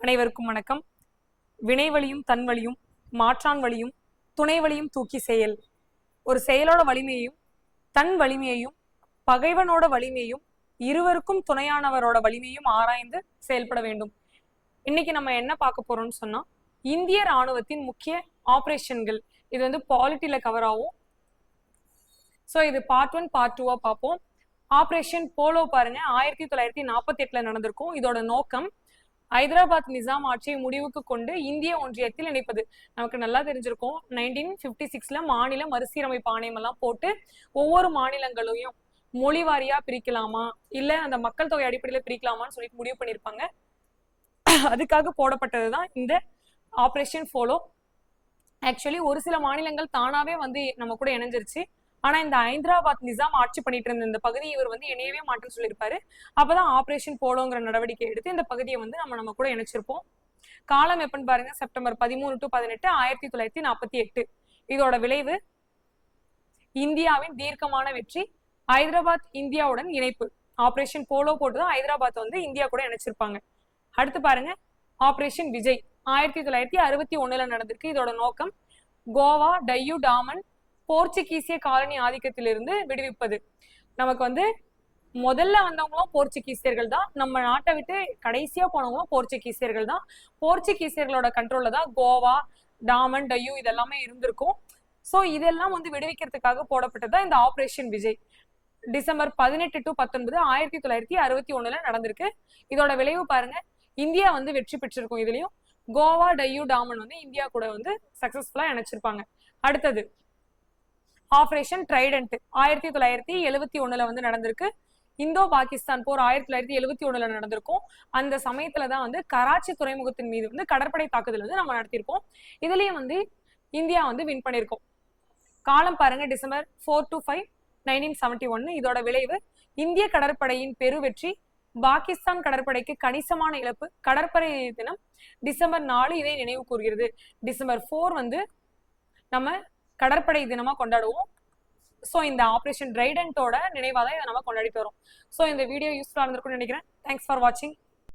அனைவருக்கும் வணக்கம். வினைவழியும் தன்வழியும் மாற்றான் வழியும் துணை வழியும் தூக்கி செயல். ஒரு செயலோட வலிமையையும் தன் வலிமையையும் பகைவனோட வலிமையும் இருவருக்கும் துணையானவரோட வலிமையும் ஆராய்ந்து செயல்பட வேண்டும். இன்னைக்கு நம்ம என்ன பார்க்க போறோம்னு சொன்னா, இந்திய ராணுவத்தின் முக்கிய ஆபரேஷன்கள். இது வந்து பாலிட்டில கவர் ஆகும். ஸோ இது பார்ட் 1 பார்ட் 2 பார்ப்போம். ஆபரேஷன் போலோ பாருங்க, 1948 நடந்திருக்கும். இதோட நோக்கம் ஹைதராபாத் நிசாம் ஆட்சியை முடிவுக்கு கொண்டு இந்திய ஒன்றியத்தில் இணைப்பது. நமக்கு நல்லா தெரிஞ்சிருக்கும், 1956 மாநில மறுசீரமைப்பு ஆணையம் எல்லாம் போட்டு ஒவ்வொரு மாநிலங்களையும் மொழி வாரியா பிரிக்கலாமா இல்ல அந்த மக்கள் தொகை அடிப்படையில பிரிக்கலாமான்னு சொல்லிட்டு முடிவு பண்ணிருப்பாங்க. அதுக்காக போடப்பட்டதுதான் இந்த ஆபரேஷன் போலோ. ஆக்சுவலி ஒரு சில மாநிலங்கள் தானாவே வந்து நம்ம கூட இணைஞ்சிருச்சு. ஆனா இந்த ஹைதராபாத் நிசாம் ஆட்சி பண்ணிட்டு இருந்த இந்த பகுதியை இவர் வந்து இணையவே மாட்டேன்னு சொல்லியிருப்பாரு. அப்பதான் ஆபரேஷன் போலோங்கிற நடவடிக்கை எடுத்து இந்த பகுதியை வந்து நம்ம கூட இணைச்சிருப்போம். காலம் எப்பன்னு பாருங்க, செப்டம்பர் 13 to 18 1948. இதோட விளைவு இந்தியாவின் தீர்க்கமான வெற்றி, ஹைதராபாத் இந்தியாவுடன் இணைப்பு. ஆபரேஷன் போலோ போட்டுதான் ஹைதராபாத் வந்து இந்தியா கூட இணைச்சிருப்பாங்க. அடுத்து பாருங்க, ஆபரேஷன் விஜய் 1961 நடந்திருக்கு. இதோட நோக்கம் கோவா, டையூ, டாமன் போர்ச்சுகீசிய காலனி ஆதிக்கத்திலிருந்து விடுவிப்பது. நமக்கு வந்து முதல்ல வந்தவங்களும் போர்ச்சுகீசியர்கள் தான், நம்ம நாட்டை விட்டு கடைசியா போனவங்களும் போர்ச்சுகீசியர்கள் தான். போர்ச்சுகீசியர்களோட கண்ட்ரோல்ல தான் கோவா, டாமன், டையூ இதெல்லாமே இருந்திருக்கும். ஸோ இதெல்லாம் வந்து விடுவிக்கிறதுக்காக போடப்பட்டதுதான் இந்த ஆபரேஷன் விஜய். டிசம்பர் 18 to 19 1961 நடந்திருக்கு. இதோட விளைவு பாருங்க, இந்தியா வந்து வெற்றி பெற்றிருக்கும். இதுலயும் கோவா, டையூ, டாமன் வந்து இந்தியா கூட வந்து சக்சஸ்ஃபுல்லா இணைச்சிருப்பாங்க. அடுத்தது ஆபரேஷன் ட்ரைடன்ட் 1971 வந்து நடந்திருக்கு. இந்தோ பாகிஸ்தான் போர் 1971 நடந்திருக்கும். அந்த சமயத்துலதான் வந்து கராச்சி துறைமுகத்தின் மீது வந்து கடற்படை தாக்குதல் வந்து நம்ம நடத்திருக்கோம். இதுலயும் வந்து இந்தியா வந்து வின் பண்ணிருக்கோம். காலம் பாருங்க, டிசம்பர் 4 to 5 1971. இதோட விளைவு இந்திய கடற்படையின் பெருவெற்றி, பாகிஸ்தான் கடற்படைக்கு கணிசமான இழப்பு. கடற்படை தினம் டிசம்பர் 4 இதை நினைவு கூறுகிறது. டிசம்பர் 4 வந்து நம்ம கடற்படை தினமா கொண்டாடுவோம். ஸோ இந்த ஆபரேஷன் ட்ரைடன்ட்டோட நினைவாக தான் இதை நம்ம கொண்டாடிட்டு வரோம். ஸோ இந்த வீடியோ யூஸ்ஃபுல்லாக இருந்திருக்கும்னு நினைக்கிறேன். தேங்க்ஸ் ஃபார் வாட்சிங்.